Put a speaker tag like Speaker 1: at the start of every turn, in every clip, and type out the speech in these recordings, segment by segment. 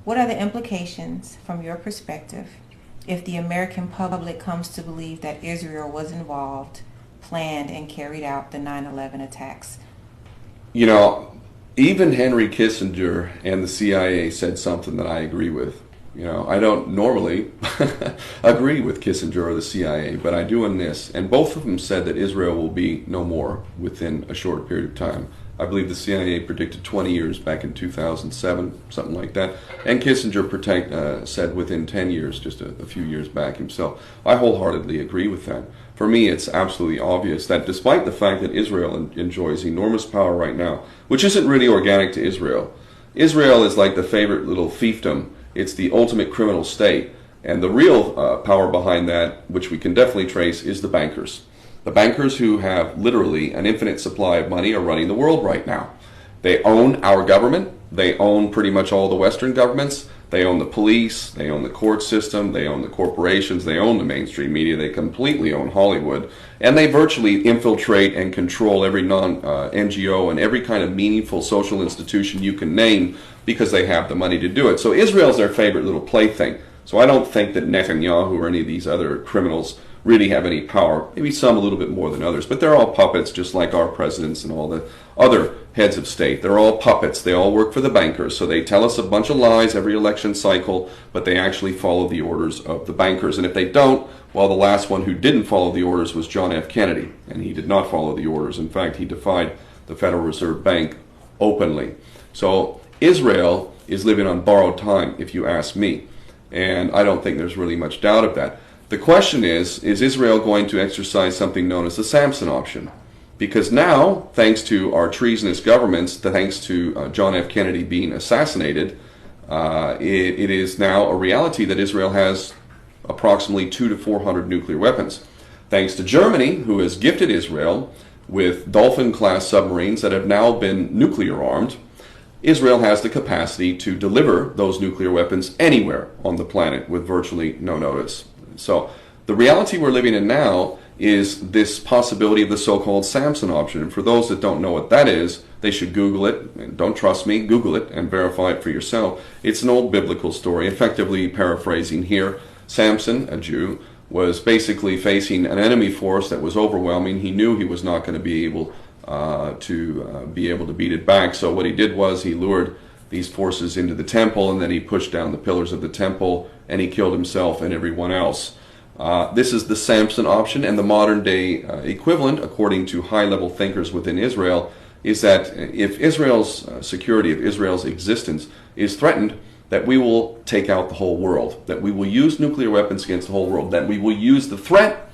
Speaker 1: What are the implications from your perspective if the American public comes to believe that Israel was involved, planned, and carried out the 9/11 attacks?
Speaker 2: You know, even Henry Kissinger and the CIA said something that I agree with. You know, I don't normally agree with Kissinger or the CIA, but I do in this. And both of them said that Israel will be no more within a short period of time. I believe the CIA predicted 20 years back in 2007, something like that. And Kissinger said within 10 years, just a few years back himself. I wholeheartedly agree with that. For me, it's absolutely obvious that despite the fact that Israel enjoys enormous power right now, which isn't really organic to Israel, Israel is like the favorite little fiefdom. It's the ultimate criminal state. And the real power behind that, which we can definitely trace, is the bankers. The bankers who have literally an infinite supply of money are running the world right now. They own our government. They own pretty much all the Western governments. They own the police. They own the court system. They own the corporations. They own the mainstream media. They completely own Hollywood. And they virtually infiltrate and control every non-NGO and every kind of meaningful social institution you can name because they have the money to do it. So Israel's their favorite little plaything. So I don't think that Netanyahu or any of these other criminals really have any power. Maybe some a little bit more than others, but they're all puppets, just like our presidents and all the other heads of state. They're all puppets. They all work for the bankers. So they tell us a bunch of lies every election cycle, but they actually follow the orders of the bankers. And if they don't, well, the last one who didn't follow the orders was John F. Kennedy, and he did not follow the orders. In fact, he defied the Federal Reserve Bank openly. So Israel is living on borrowed time, if you ask me. And I don't think there's really much doubt of that. The question is Israel going to exercise something known as the Samson option? Because now, thanks to our treasonous governments, thanks to John F. Kennedy being assassinated, it is now a reality that Israel has approximately 200 to 400 nuclear weapons. Thanks to Germany, who has gifted Israel with Dolphin-class submarines that have now been nuclear armed, Israel has the capacity to deliver those nuclear weapons anywhere on the planet with virtually no notice. So the reality we're living in now is this possibility of the so-called Samson option. And for those that don't know what that is, they should Google it. And don't trust me, Google it and verify it for yourself. It's an old biblical story, effectively paraphrasing here. Samson, a Jew, was basically facing an enemy force that was overwhelming. He knew he was not going to be able to beat it back. So what he did was he lured these forces into the temple, and then he pushed down the pillars of the temple, and he killed himself and everyone else. This is the Samson option, and the modern day equivalent, according to high-level thinkers within Israel, is that if Israel's security, if Israel's existence is threatened, that we will take out the whole world, that we will use nuclear weapons against the whole world, that we will use the threat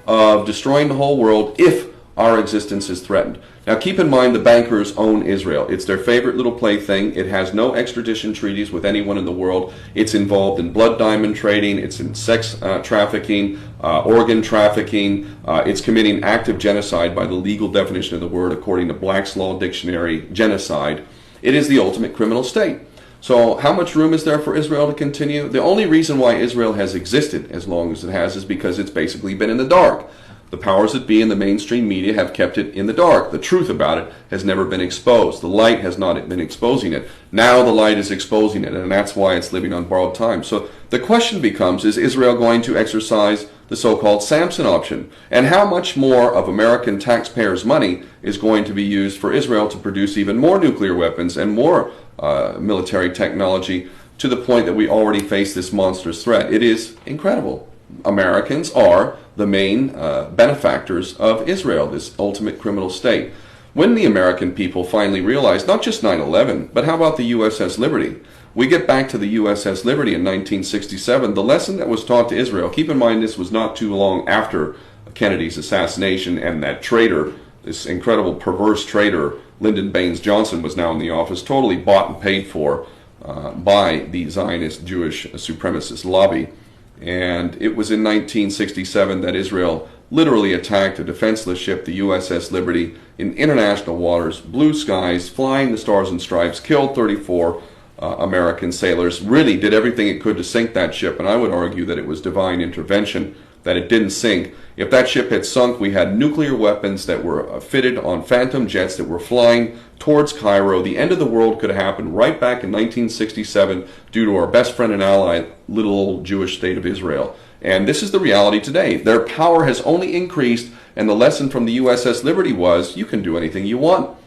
Speaker 2: of destroying the whole world if our existence is threatened. Now keep in mind the bankers own Israel. It's their favorite little plaything. It has no extradition treaties with anyone in the world. It's involved in blood diamond trading. It's in sex trafficking, organ trafficking. It's committing active genocide by the legal definition of the word according to Black's Law Dictionary, genocide. It is the ultimate criminal state. So how much room is there for Israel to continue? The only reason why Israel has existed as long as it has is because it's basically been in the dark. The powers that be in the mainstream media have kept it in the dark. The truth about it has never been exposed. The light has not been exposing it. Now the light is exposing it, and that's why it's living on borrowed time. So the question becomes, is Israel going to exercise the so-called Samson option? And how much more of American taxpayers' money is going to be used for Israel to produce even more nuclear weapons and more military technology to the point that we already face this monstrous threat? It is incredible. Americans are the main benefactors of Israel, this ultimate criminal state. When the American people finally realized not just 9/11, but how about the USS Liberty? We get back to the USS Liberty in 1967. The lesson that was taught to Israel, keep in mind this was not too long after Kennedy's assassination, and that traitor, this incredible perverse traitor, Lyndon Baines Johnson, was now in the office, totally bought and paid for by the Zionist Jewish supremacist lobby. And it was in 1967 that Israel literally attacked a defenseless ship, the USS Liberty, in international waters, blue skies, flying the stars and stripes, killed 34 American sailors, really did everything it could to sink that ship. And I would argue that it was divine intervention that it didn't sink. If that ship had sunk, we had nuclear weapons that were fitted on Phantom jets that were flying towards Cairo. The end of the world could have happened right back in 1967 due to our best friend and ally, little old Jewish state of Israel. And this is the reality today. Their power has only increased, and the lesson from the USS Liberty was, you can do anything you want.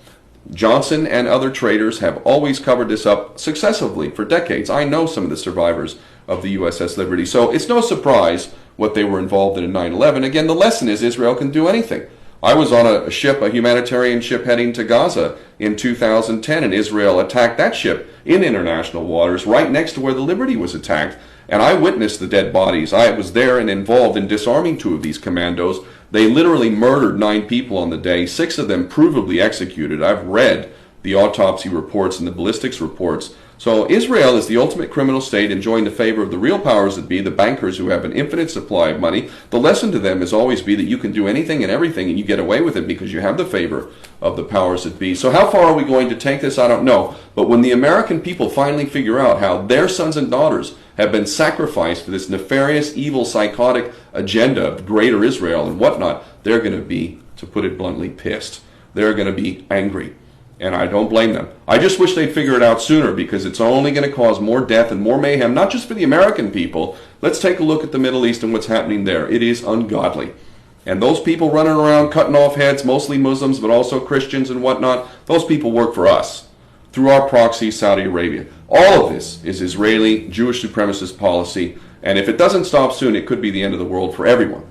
Speaker 2: Johnson and other traders have always covered this up successively for decades. I know some of the survivors of the USS Liberty. So it's no surprise what they were involved in 9/11. Again, the lesson is Israel can do anything. I was on a ship, a humanitarian ship heading to Gaza in 2010, and Israel attacked that ship in international waters right next to where the Liberty was attacked. And I witnessed the dead bodies. I was there and involved in disarming 2 of these commandos. They literally murdered 9 people on the day, 6 of them provably executed. I've read the autopsy reports and the ballistics reports. So Israel is the ultimate criminal state, enjoying the favor of the real powers that be, the bankers who have an infinite supply of money. The lesson to them is always be that you can do anything and everything and you get away with it because you have the favor of the powers that be. So how far are we going to take this? I don't know. But when the American people finally figure out how their sons and daughters have been sacrificed for this nefarious, evil, psychotic agenda of greater Israel and whatnot, they're going to be, to put it bluntly, pissed. They're going to be angry. And I don't blame them. I just wish they'd figure it out sooner, because it's only going to cause more death and more mayhem, not just for the American people. Let's take a look at the Middle East and what's happening there. It is ungodly. And those people running around cutting off heads, mostly Muslims, but also Christians and whatnot, those people work for us through our proxy, Saudi Arabia. All of this is Israeli Jewish supremacist policy. And if it doesn't stop soon, it could be the end of the world for everyone.